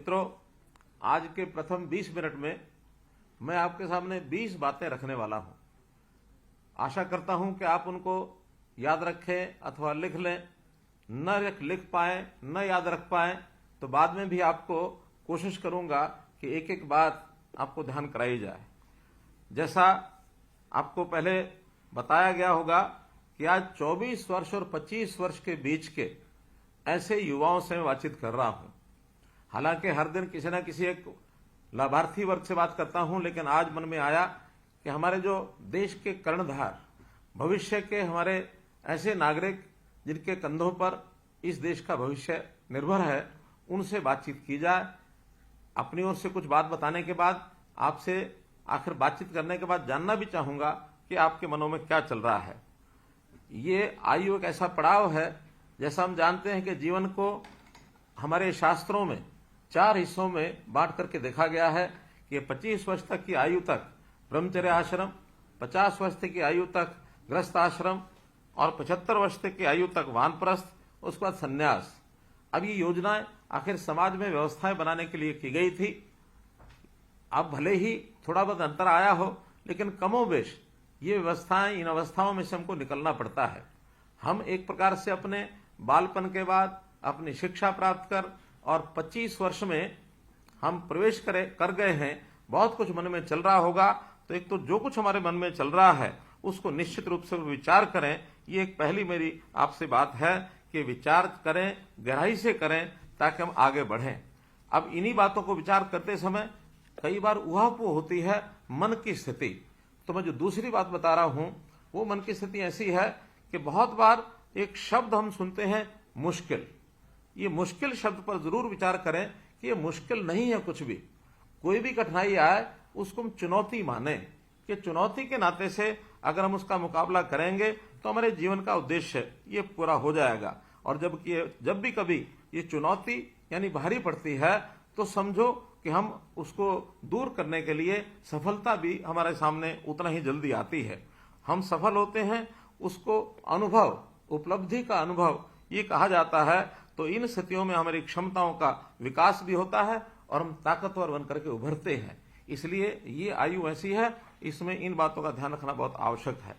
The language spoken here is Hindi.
मित्रों, आज के प्रथम 20 मिनट में मैं आपके सामने 20 बातें रखने वाला हूं। आशा करता हूं कि आप उनको याद रखें अथवा लिख लें। न लिख पाए, न याद रख पाए तो बाद में भी आपको कोशिश करूंगा कि एक एक बात आपको ध्यान कराई जाए। जैसा आपको पहले बताया गया होगा कि आज 24 वर्ष और 25 वर्ष के बीच के ऐसे युवाओं से मैं बातचीत कर रहा हूं। हालांकि हर दिन किसी न किसी एक लाभार्थी वर्ग से बात करता हूं, लेकिन आज मन में आया कि हमारे जो देश के कर्णधार, भविष्य के हमारे ऐसे नागरिक जिनके कंधों पर इस देश का भविष्य निर्भर है, उनसे बातचीत की जाए। अपनी ओर से कुछ बात बताने के बाद आपसे आखिर बातचीत करने के बाद जानना भी चाहूंगा कि आपके मनों में क्या चल रहा है। ये आयु एक ऐसा पड़ाव है, जैसा हम जानते हैं कि जीवन को हमारे शास्त्रों में 4 हिस्सों में बांट करके देखा गया है कि 25 वर्ष तक की आयु तक ब्रह्मचर्य आश्रम, 50 वर्ष तक की आयु तक गृहस्थ आश्रम और 75 वर्ष तक की आयु तक वानप्रस्थ, उसके बाद संन्यास। अब ये योजनाएं आखिर समाज में व्यवस्थाएं बनाने के लिए की गई थी। अब भले ही थोड़ा बहुत अंतर आया हो, लेकिन कमोबेश ये व्यवस्थाएं, इन अवस्थाओं में से हमको निकलना पड़ता है। हम एक प्रकार से अपने बालपन के बाद अपनी शिक्षा प्राप्त कर और 25 वर्ष में हम प्रवेश कर गए हैं। बहुत कुछ मन में चल रहा होगा, तो एक तो जो कुछ हमारे मन में चल रहा है उसको निश्चित रूप से विचार करें। ये एक पहली मेरी आपसे बात है कि विचार करें, गहराई से करें, ताकि हम आगे बढ़ें। अब इन्हीं बातों को विचार करते समय कई बार उहापोह होती है मन की स्थिति। तो मैं जो दूसरी बात बता रहा हूं वो मन की स्थिति ऐसी है कि बहुत बार एक शब्द हम सुनते हैं, मुश्किल। ये मुश्किल शब्द पर जरूर विचार करें कि ये मुश्किल नहीं है कुछ भी। कोई भी कठिनाई आए उसको हम चुनौती माने कि चुनौती के नाते से अगर हम उसका मुकाबला करेंगे तो हमारे जीवन का उद्देश्य ये पूरा हो जाएगा। और जब भी कभी ये चुनौती यानी भारी पड़ती है तो समझो कि हम उसको दूर करने के लिए सफलता भी हमारे सामने उतना ही जल्दी आती है। हम सफल होते हैं, उसको अनुभव, उपलब्धि का अनुभव ये कहा जाता है। तो इन स्थितियों में हमारी क्षमताओं का विकास भी होता है और हम ताकतवर बनकर के उभरते हैं। इसलिए ये आयु ऐसी है, इसमें इन बातों का ध्यान रखना बहुत आवश्यक है।